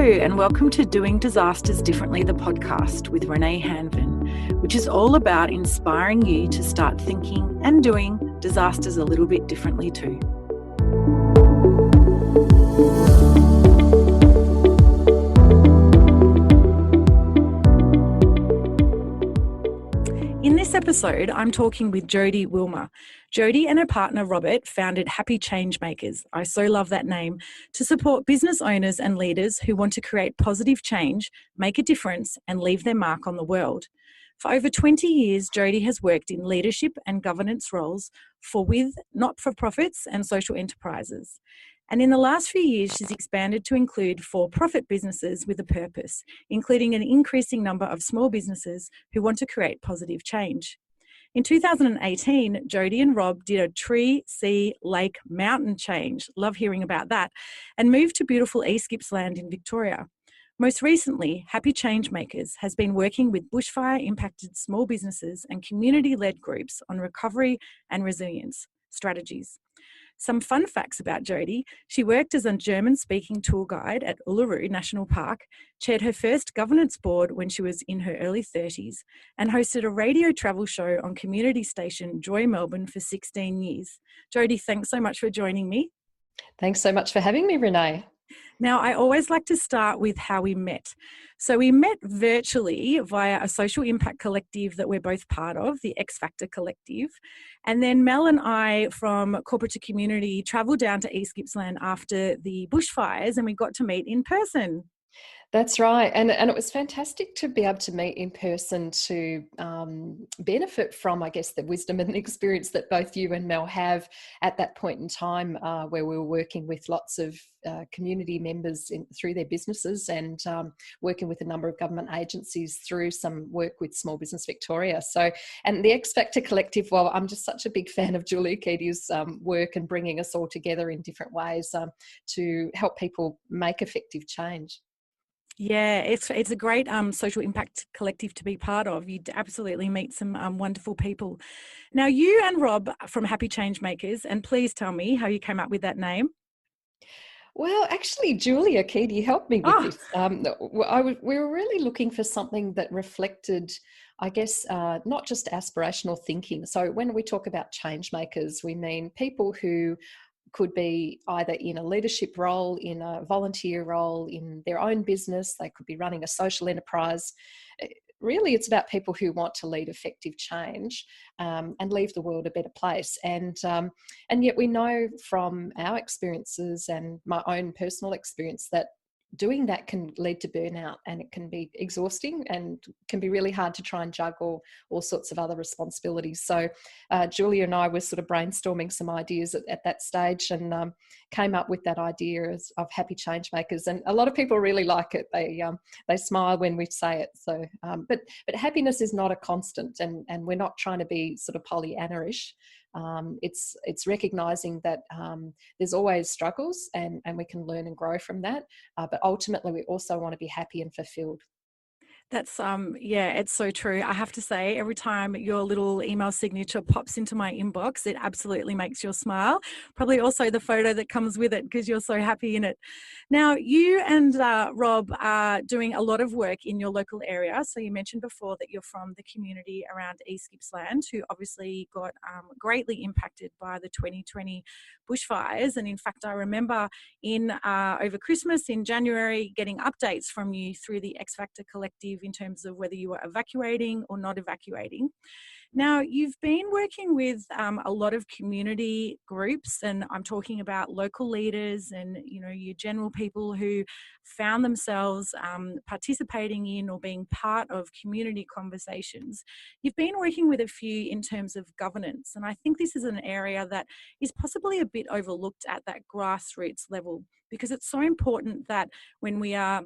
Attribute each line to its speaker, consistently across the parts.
Speaker 1: and welcome to Doing Disasters Differently, the podcast with Renae Hanvin, which is all about inspiring you to start thinking and doing disasters a little bit differently too. In this episode, I'm talking with Jodie Willmer. Jodie and her partner Robert founded Happy Changemakers, I so love that name, to support business owners and leaders who want to create positive change, make a difference, and leave their mark on the world. For over 20 years, Jodie has worked in leadership and governance roles with not-for-profits and social enterprises. And in the last few years, she's expanded to include for-profit businesses with a purpose, including an increasing number of small businesses who want to create positive change. In 2018, Jodie and Rob did a tree, sea, lake, mountain change, love hearing about that, and moved to beautiful East Gippsland in Victoria. Most recently, Happy Changemakers has been working with bushfire-impacted small businesses and community-led groups on recovery and resilience strategies. Some fun facts about Jodie: she worked as a German-speaking tour guide at Uluru National Park, chaired her first governance board when she was in her early 30s, and hosted a radio travel show on community station Joy Melbourne for 16 years. Jodie, thanks so much for joining me.
Speaker 2: Thanks so much for having me, Renae.
Speaker 1: Now, I always like to start with how we met. So we met virtually via a social impact collective that we're both part of, the X Factor Collective. And then Mel and I from Corporate to Community travelled down to East Gippsland after the bushfires, and we got to meet in person.
Speaker 2: That's right. And it was fantastic to be able to meet in person to benefit from, I guess, the wisdom and the experience that both you and Mel have at that point in time where we were working with lots of community members through their businesses and working with a number of government agencies through some work with Small Business Victoria. So, and the X Factor Collective, well, I'm just such a big fan of Julia Keady's work and bringing us all together in different ways to help people make effective change.
Speaker 1: Yeah, it's a great social impact collective to be part of. You'd absolutely meet some wonderful people. Now, you and Rob from Happy Changemakers, and please tell me how you came up with that name.
Speaker 2: Well, actually, Julia Keady helped me with this. We were really looking for something that reflected, I guess, not just aspirational thinking. So when we talk about change makers, we mean people who could be either in a leadership role, in a volunteer role, in their own business. They could be running a social enterprise. Really, it's about people who want to lead effective change and leave the world a better place. And yet we know from our experiences and my own personal experience that doing that can lead to burnout, and it can be exhausting and can be really hard to try and juggle all sorts of other responsibilities. So Julia and I were sort of brainstorming some ideas at that stage and came up with that idea of Happy Changemakers. And a lot of people really like it. They smile when we say it. So, but happiness is not a constant, and we're not trying to be sort of Pollyanna-ish. It's recognizing that there's always struggles and we can learn and grow from that. But ultimately, we also want to be happy and fulfilled.
Speaker 1: That's, it's so true. I have to say, every time your little email signature pops into my inbox, it absolutely makes you smile. Probably also the photo that comes with it because you're so happy in it. Now, you and Rob are doing a lot of work in your local area. So you mentioned before that you're from the community around East Gippsland, who obviously got greatly impacted by the 2020 bushfires. And in fact, I remember over Christmas in January getting updates from you through the X Factor Collective in terms of whether you were evacuating or not evacuating. Now, you've been working with a lot of community groups, and I'm talking about local leaders and, your general people who found themselves participating in or being part of community conversations. You've been working with a few in terms of governance, and I think this is an area that is possibly a bit overlooked at that grassroots level, because it's so important that when we are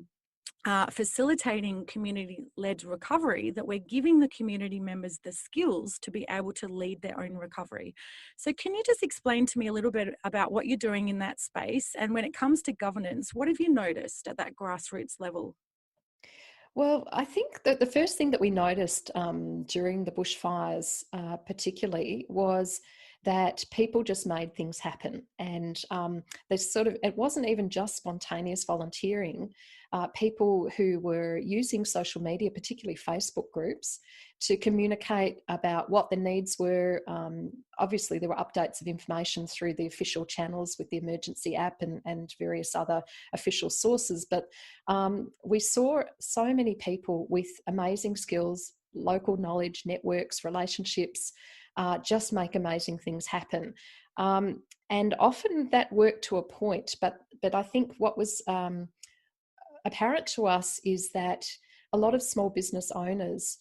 Speaker 1: facilitating community-led recovery, that we're giving the community members the skills to be able to lead their own recovery. So can you just explain to me a little bit about what you're doing in that space? And when it comes to governance, what have you noticed at that grassroots level?
Speaker 2: Well, I think that the first thing that we noticed during the bushfires particularly was that people just made things happen. And there's sort of, it wasn't even just spontaneous volunteering. People who were using social media, particularly Facebook groups, to communicate about what the needs were. Obviously, there were updates of information through the official channels with the emergency app and various other official sources. But we saw so many people with amazing skills, local knowledge, networks, relationships, just make amazing things happen. And often that worked to a point, but I think what was apparent to us is that a lot of small business owners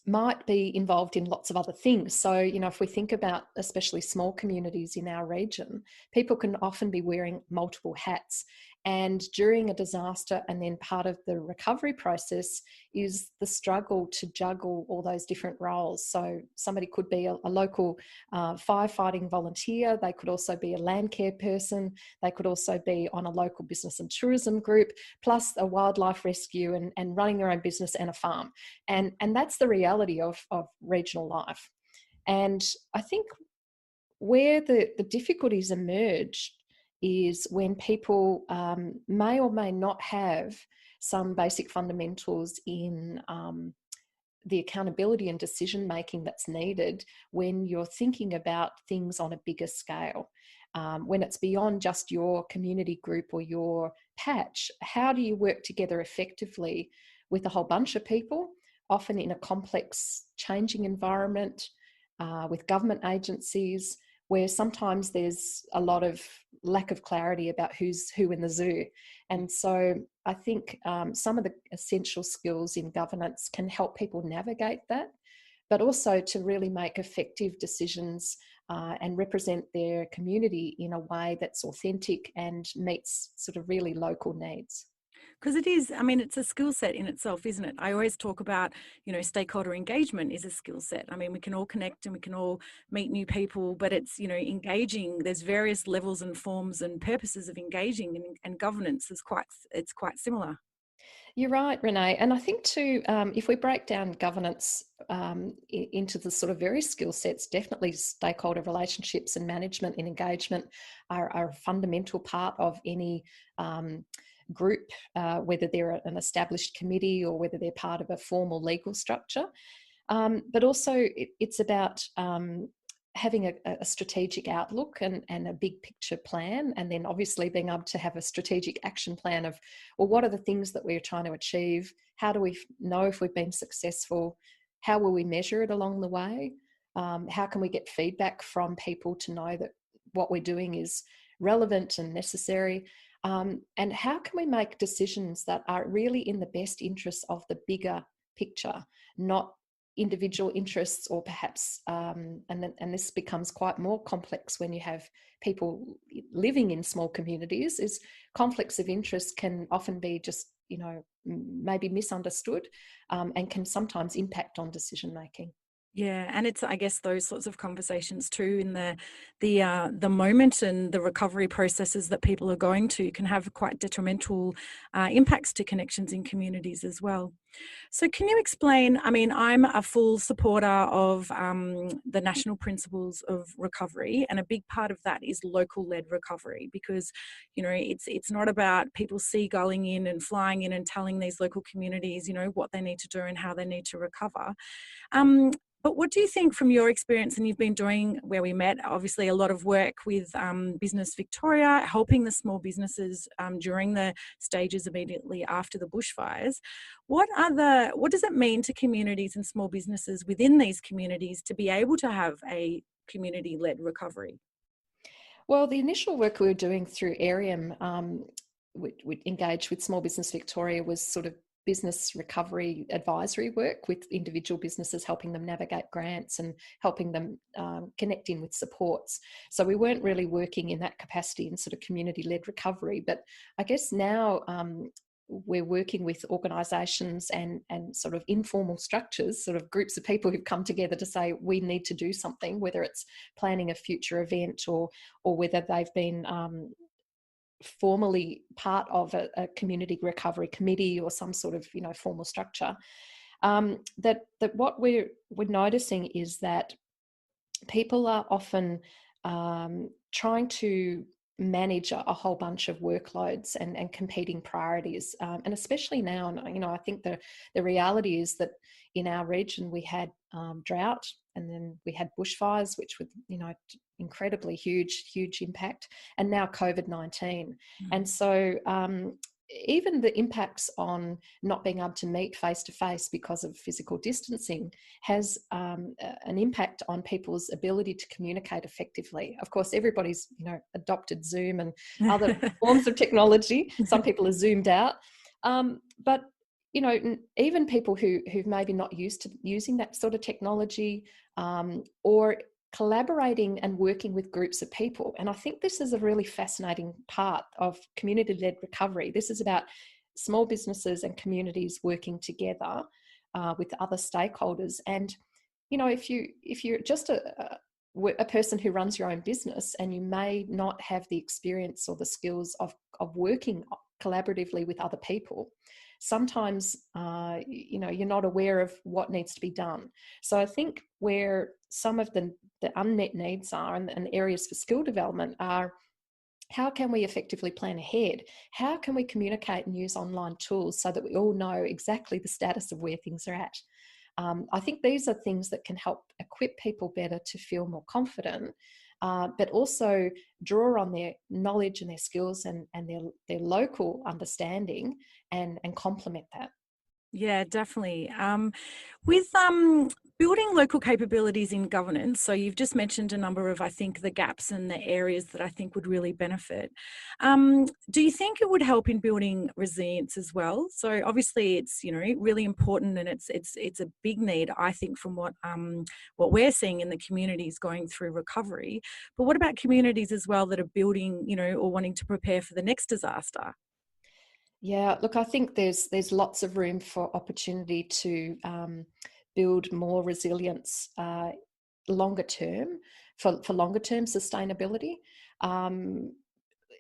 Speaker 2: might be involved in lots of other things. So, you know, if we think about especially small communities in our region, people can often be wearing multiple hats. And during a disaster, and then part of the recovery process is the struggle to juggle all those different roles. So somebody could be a local firefighting volunteer. They could also be a land care person. They could also be on a local business and tourism group, plus a wildlife rescue and running their own business and a farm. And that's the reality of regional life. And I think where the difficulties emerge is when people may or may not have some basic fundamentals in the accountability and decision making that's needed when you're thinking about things on a bigger scale. When it's beyond just your community group or your patch, how do you work together effectively with a whole bunch of people, often in a complex, changing environment, with government agencies, where sometimes there's a lot of lack of clarity about who's who in the zoo. And so I think some of the essential skills in governance can help people navigate that, but also to really make effective decisions and represent their community in a way that's authentic and meets sort of really local needs.
Speaker 1: Because it is, I mean, it's a skill set in itself, isn't it? I always talk about, you know, stakeholder engagement is a skill set. I mean, we can all connect and we can all meet new people, but it's, you know, engaging. There's various levels and forms and purposes of engaging, and governance is it's quite similar.
Speaker 2: You're right, Renae. And I think too, if we break down governance into the sort of various skill sets, definitely stakeholder relationships and management and engagement are a fundamental part of any group, whether they're an established committee or whether they're part of a formal legal structure. But also it's about having a strategic outlook and a big picture plan, and then obviously being able to have a strategic action plan of, well, what are the things that we're trying to achieve? How do we know if we've been successful? How will we measure it along the way? How can we get feedback from people to know that what we're doing is relevant and necessary? And how can we make decisions that are really in the best interests of the bigger picture, not individual interests, or perhaps, and this becomes quite more complex when you have people living in small communities, is conflicts of interest can often be just, you know, maybe misunderstood, and can sometimes impact on decision making.
Speaker 1: Yeah, and it's, I guess, those sorts of conversations too in the moment and the recovery processes that people are going to can have quite detrimental impacts to connections in communities as well. So can you explain, I mean, I'm a full supporter of the national principles of recovery, and a big part of that is local-led recovery, because, you know, it's not about people seagulling in and flying in and telling these local communities, you know, what they need to do and how they need to recover. But what do you think from your experience, and you've been doing, where we met, obviously a lot of work with Business Victoria, helping the small businesses during the stages immediately after the bushfires. What does it mean to communities and small businesses within these communities to be able to have a community-led recovery?
Speaker 2: Well, the initial work we were doing through ARIUM, we engaged with Small Business Victoria, was sort of business recovery advisory work with individual businesses, helping them navigate grants and helping them connect in with supports. So we weren't really working in that capacity in sort of community-led recovery. But I guess now we're working with organisations and sort of informal structures, sort of groups of people who've come together to say we need to do something, whether it's planning a future event or whether they've been formally part of a community recovery committee or some sort of, you know, formal structure. That what we're noticing is that people are often trying to manage a whole bunch of workloads and competing priorities, and especially now. And I think the reality is that in our region we had drought, and then we had bushfires, which were incredibly huge impact, and now COVID-19. And so even the impacts on not being able to meet face to face because of physical distancing has an impact on people's ability to communicate effectively. Of course, everybody's adopted Zoom and other forms of technology. Some people are zoomed out, but even people who've maybe not used to using that sort of technology, or collaborating and working with groups of people. And I think this is a really fascinating part of community-led recovery. This is about small businesses and communities working together with other stakeholders. And if you're just a person who runs your own business, and you may not have the experience or the skills of working collaboratively with other people, sometimes you're not aware of what needs to be done. So I think where some of the unmet needs are, and areas for skill development are, how can we effectively plan ahead? How can we communicate and use online tools so that we all know exactly the status of where things are at? I think these are things that can help equip people better to feel more confident, but also draw on their knowledge and their skills and their local understanding, and complement that.
Speaker 1: Yeah, definitely. With building local capabilities in governance, so you've just mentioned a number of, I think, the gaps and the areas that I think would really benefit. Do you think it would help in building resilience as well? So obviously it's really important, and it's a big need, I think, from what we're seeing in the communities going through recovery. But what about communities as well that are building, or wanting to prepare for the next disaster?
Speaker 2: Yeah, look, I think there's lots of room for opportunity to build more resilience longer term, for longer term sustainability. Um,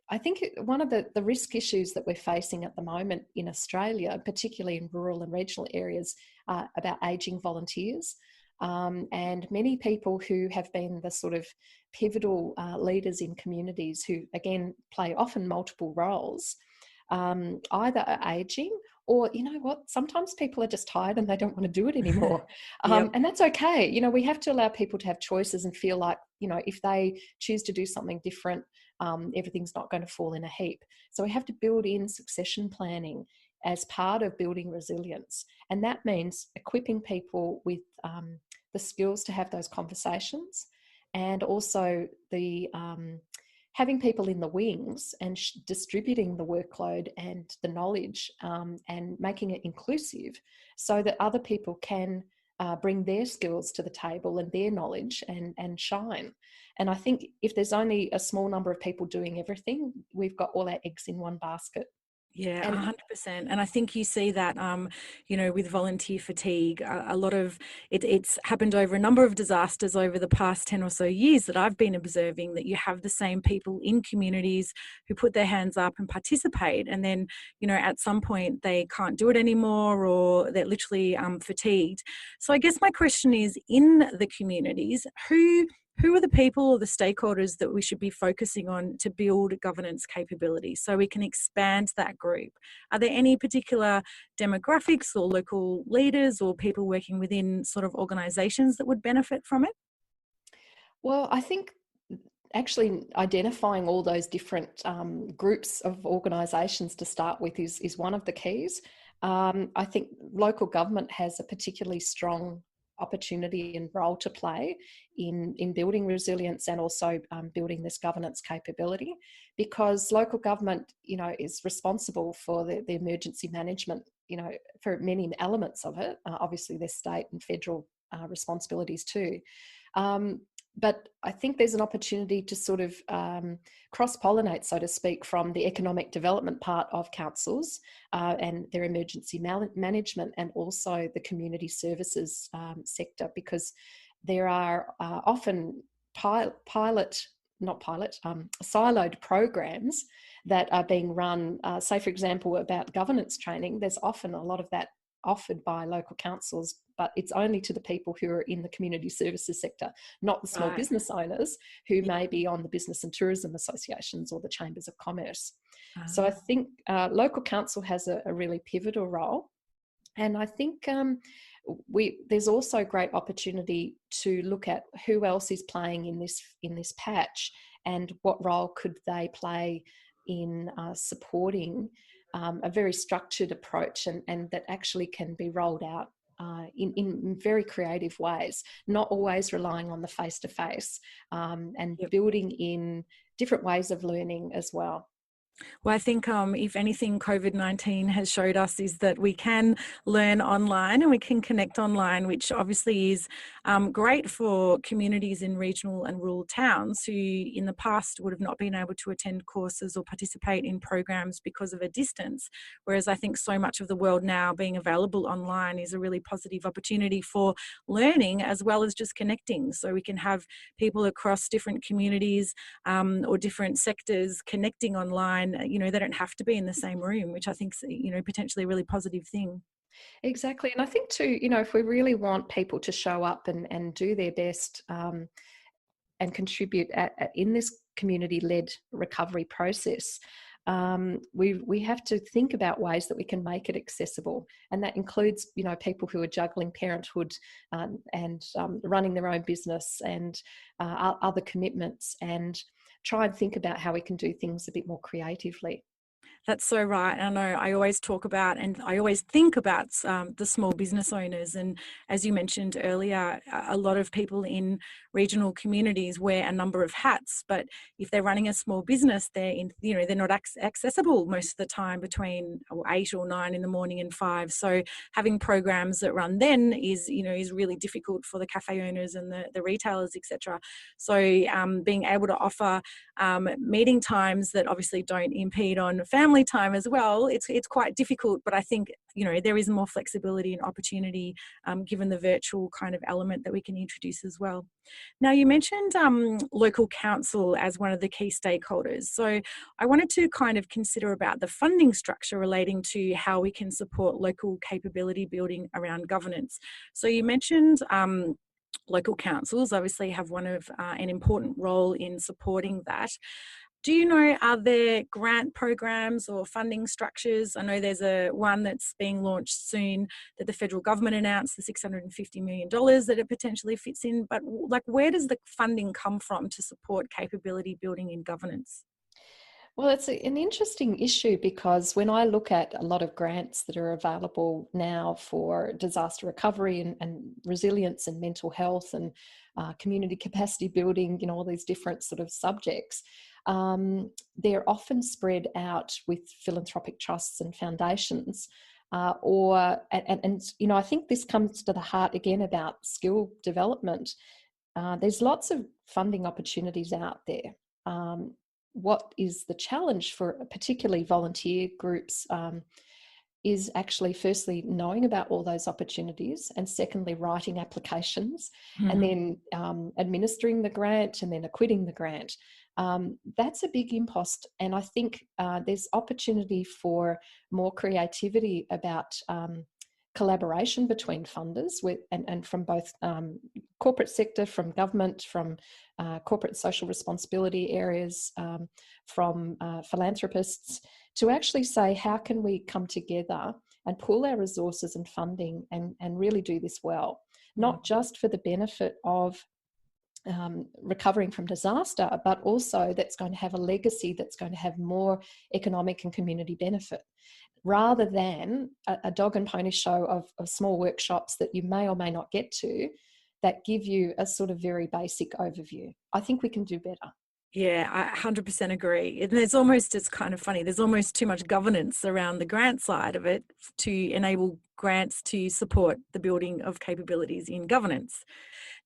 Speaker 2: I think one of the risk issues that we're facing at the moment in Australia, particularly in rural and regional areas, about ageing volunteers. And many people who have been the sort of pivotal leaders in communities, who again play often multiple roles, either are aging, or sometimes people are just tired and they don't want to do it anymore.
Speaker 1: Yep.
Speaker 2: And that's okay. We have to allow people to have choices and feel like, if they choose to do something different, everything's not going to fall in a heap. So we have to build in succession planning as part of building resilience. And that means equipping people with the skills to have those conversations, and also the having people in the wings and distributing the workload and the knowledge, and making it inclusive, so that other people can bring their skills to the table and their knowledge, and shine. And I think if there's only a small number of people doing everything, we've got all our eggs in one basket.
Speaker 1: Yeah,
Speaker 2: And
Speaker 1: 100%. And I think you see that, with volunteer fatigue, a lot of it's happened over a number of disasters over the past 10 or so years that I've been observing, that you have the same people in communities who put their hands up and participate. And then, at some point they can't do it anymore, or they're literally fatigued. So I guess my question is, in the communities, who are the people or the stakeholders that we should be focusing on to build governance capability so we can expand that group? Are there any particular demographics or local leaders or people working within sort of organisations that would benefit from it?
Speaker 2: well, I think actually identifying all those different groups of organisations to start with is one of the keys. I think local government has a particularly strong opportunity and role to play in building resilience, and also building this governance capability, because local government, is responsible for the emergency management, for many elements of it. Obviously, there's state and federal responsibilities too. But I think there's an opportunity to sort of cross-pollinate, so to speak, from the economic development part of councils and their emergency management, and also the community services sector, because there are often siloed programs that are being run. Say, for example, about governance training, there's often a lot of that offered by local councils, but it's only to the people who are in the community services sector, not the small business owners who may be on the business and tourism associations or the chambers of commerce. So I think local council has a really pivotal role. And I think there's also great opportunity to look at who else is playing in this patch, and what role could they play in supporting a very structured approach, and that actually can be rolled out in very creative ways, not always relying on the face-to-face, and building in different ways of learning as well.
Speaker 1: Well, I think if anything COVID-19 has showed us is that we can learn online and we can connect online, which obviously is great for communities in regional and rural towns who in the past would have not been able to attend courses or participate in programs because of a distance. Whereas I think so much of the world now being available online is a really positive opportunity for learning as well as just connecting. So we can have people across different communities or different sectors connecting online. They don't have to be in the same room, which I think is, potentially a really positive thing.
Speaker 2: Exactly. And I think too, if we really want people to show up and do their best and contribute in this community-led recovery process, we have to think about ways that we can make it accessible. And that includes, people who are juggling parenthood and running their own business and other commitments, and try and think about how we can do things a bit more creatively.
Speaker 1: That's so right. I know I always talk about and I always think about the small business owners. And as you mentioned earlier, a lot of people in regional communities wear a number of hats. But if they're running a small business, they're not accessible most of the time between 8 or 9 in the morning and 5. So having programs that run then is really difficult for the cafe owners and the retailers, etc. So being able to offer meeting times that obviously don't impede on family time as well, it's quite difficult, but I think there is more flexibility and opportunity given the virtual kind of element that we can introduce as well. Now, you mentioned local council as one of the key stakeholders, so I wanted to kind of consider about the funding structure relating to how we can support local capability building around governance. So you mentioned local councils obviously have an important role in supporting that. Do you know, are there grant programs or funding structures? I know there's one that's being launched soon that the federal government announced, the $650 million that it potentially fits in. But where does the funding come from to support capability building in governance?
Speaker 2: Well, it's an interesting issue, because when I look at a lot of grants that are available now for disaster recovery and resilience and mental health and community capacity building, all these different sort of subjects, they're often spread out with philanthropic trusts and foundations. I think this comes to the heart again about skill development. There's lots of funding opportunities out there. What is the challenge for particularly volunteer groups is actually firstly knowing about all those opportunities, and secondly writing applications, and then administering the grant and then acquitting the grant. That's a big impost, and I think there's opportunity for more creativity about collaboration between funders and from both corporate sector, from government, from corporate social responsibility areas, from philanthropists, to actually say, how can we come together and pool our resources and funding and really do this well, not just for the benefit of recovering from disaster, but also that's going to have a legacy that's going to have more economic and community benefit, rather than a dog and pony show of small workshops that you may or may not get to, that give you a sort of very basic overview. I think we can do better.
Speaker 1: Yeah, I 100% agree. And it's kind of funny, there's almost too much governance around the grant side of it to enable grants to support the building of capabilities in governance.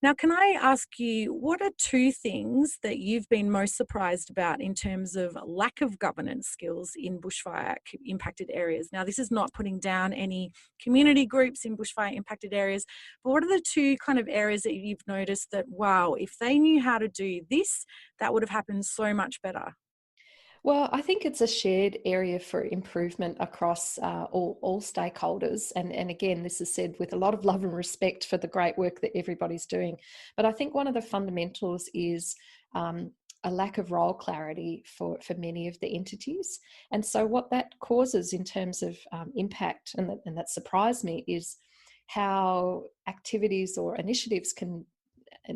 Speaker 1: Now, can I ask you, what are 2 things that you've been most surprised about in terms of lack of governance skills in bushfire impacted areas? Now, this is not putting down any community groups in bushfire impacted areas, but what are the 2 kind of areas that you've noticed that, wow, if they knew how to do this, that would have happened so much better?
Speaker 2: Well, I think it's a shared area for improvement across all stakeholders. And again, this is said with a lot of love and respect for the great work that everybody's doing. But I think one of the fundamentals is a lack of role clarity for many of the entities. And so what that causes in terms of impact, and that surprised me, is how activities or initiatives can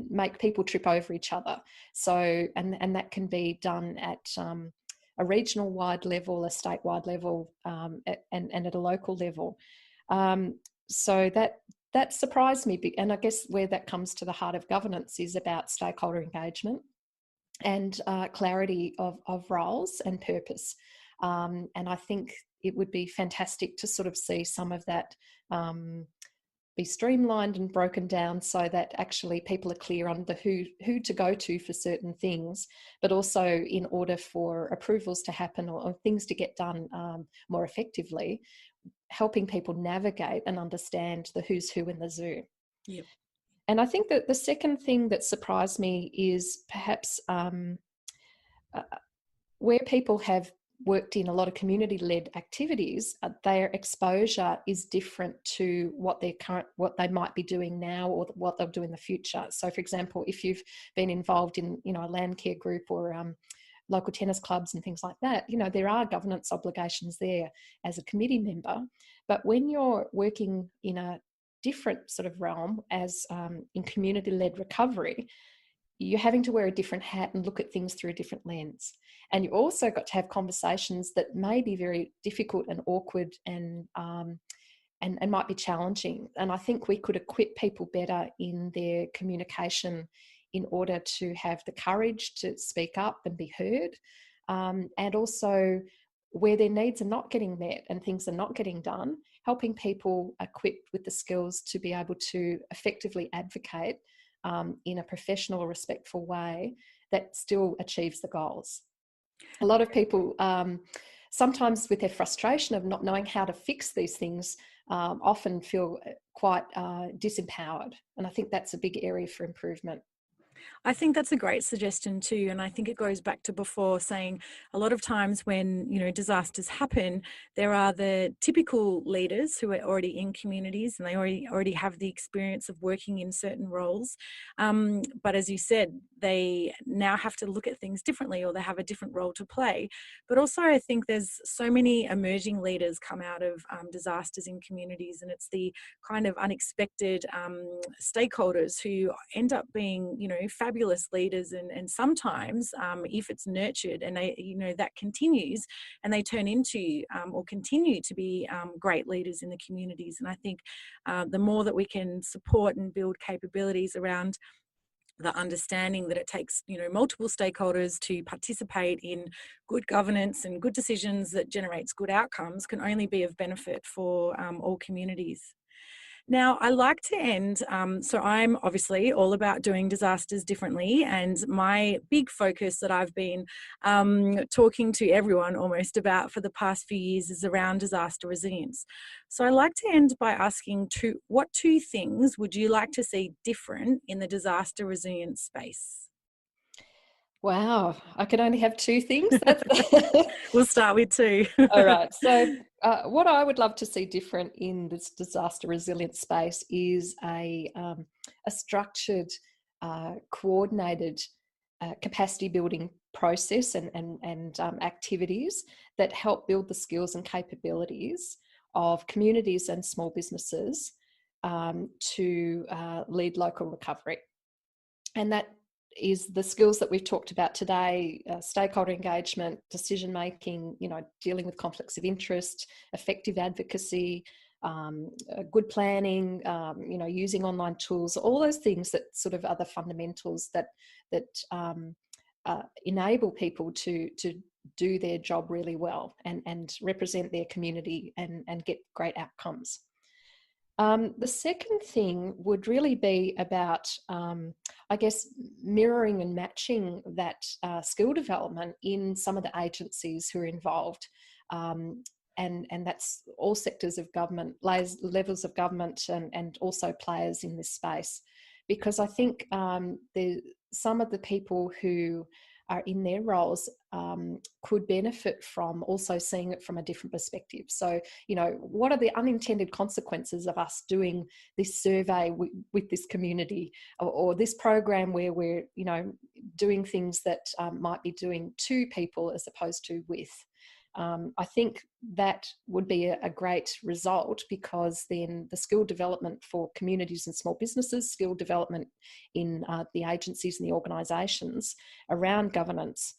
Speaker 2: make people trip over each other. So, and that can be done at a regional wide level, a statewide level, and at a local level. So that surprised me. And I guess where that comes to the heart of governance is about stakeholder engagement and clarity of roles and purpose. And I think it would be fantastic to sort of see some of that be streamlined and broken down so that actually people are clear on the who to go to for certain things, but also in order for approvals to happen or things to get done more effectively, helping people navigate and understand the who's who in the zoo.
Speaker 1: Yep.
Speaker 2: And I think that the second thing that surprised me is perhaps where people have worked in a lot of community-led activities, their exposure is different to what they might be doing now or what they'll do in the future. So, for example, if you've been involved in, a land care group or local tennis clubs and things like that, there are governance obligations there as a committee member. But when you're working in a different sort of realm, as in community-led recovery, you're having to wear a different hat and look at things through a different lens. And you've also got to have conversations that may be very difficult and awkward and might be challenging. And I think we could equip people better in their communication in order to have the courage to speak up and be heard. And also where their needs are not getting met and things are not getting done, helping people equipped with the skills to be able to effectively advocate in a professional, respectful way that still achieves the goals. A lot of people, sometimes with their frustration of not knowing how to fix these things, often feel quite disempowered. And I think that's a big area for improvement.
Speaker 1: I think that's a great suggestion too. And I think it goes back to before saying a lot of times when, disasters happen, there are the typical leaders who are already in communities and they already have the experience of working in certain roles. But as you said, they now have to look at things differently or they have a different role to play. But also I think there's so many emerging leaders come out of disasters in communities, and it's the kind of unexpected stakeholders who end up being, fabulous leaders, and sometimes if it's nurtured and they, that continues and they turn into or continue to be great leaders in the communities. And I think the more that we can support and build capabilities around the understanding that it takes, multiple stakeholders to participate in good governance and good decisions that generates good outcomes, can only be of benefit for all communities. Now, I like to end, so I'm obviously all about doing disasters differently, and my big focus that I've been talking to everyone almost about for the past few years is around disaster resilience. So I like to end by asking what two things would you like to see different in the disaster resilience space?
Speaker 2: Wow, I can only have two things.
Speaker 1: We'll start with two.
Speaker 2: All right. So what I would love to see different in this disaster resilience space is a structured, coordinated capacity building process and activities that help build the skills and capabilities of communities and small businesses to lead local recovery. And that is the skills that we've talked about today: stakeholder engagement, decision making, dealing with conflicts of interest, effective advocacy, good planning, using online tools, all those things that sort of are the fundamentals that enable people to do their job really well and represent their community and get great outcomes. The second thing would really be about, I guess, mirroring and matching that skill development in some of the agencies who are involved. And that's all sectors of government, levels of government, and also players in this space. Because I think some of the people who are in their roles could benefit from also seeing it from a different perspective. So, what are the unintended consequences of us doing this survey with this community, or this program where we're, doing things that might be doing to people as opposed to with. I think that would be a great result, because then the skill development for communities and small businesses, skill development in the agencies and the organisations around governance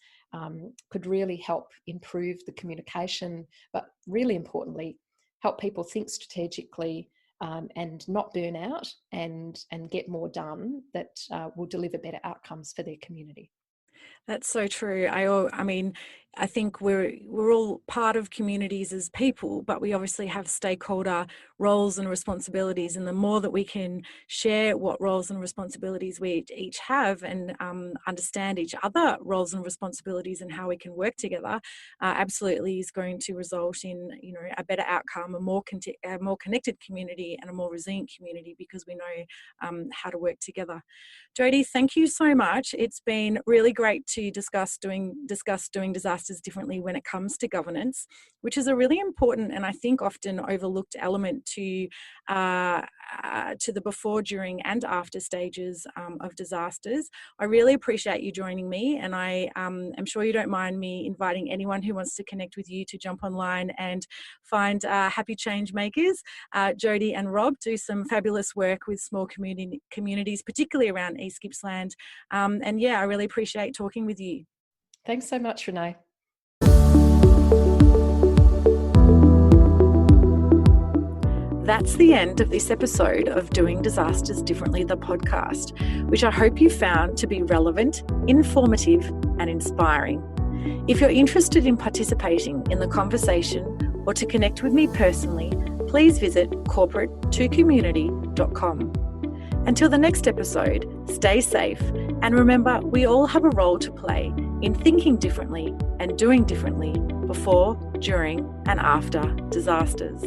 Speaker 2: could really help improve the communication, but really importantly, help people think strategically and not burn out, and get more done that will deliver better outcomes for their community.
Speaker 1: That's so true. I mean, I think we're all part of communities as people, but we obviously have stakeholder roles and responsibilities. And the more that we can share what roles and responsibilities we each have, and understand each other roles and responsibilities and how we can work together, absolutely is going to result in, a better outcome, a more connected community, and a more resilient community, because we know how to work together. Jodie, thank you so much. It's been really great to discuss doing disasters differently when it comes to governance, which is a really important and I think often overlooked element to the before, during, and after stages of disasters. I really appreciate you joining me, and I am sure you don't mind me inviting anyone who wants to connect with you to jump online and find happy change makers. Jodie and Rob do some fabulous work with small communities, particularly around East Gippsland. And yeah, I really appreciate talking with you.
Speaker 2: Thanks so much, Renae.
Speaker 1: That's the end of this episode of Doing Disasters Differently, the podcast, which I hope you found to be relevant, informative, and inspiring. If you're interested in participating in the conversation or to connect with me personally, please visit corporate2community.com. Until the next episode, stay safe, and remember, we all have a role to play in thinking differently and doing differently before, during, and after disasters.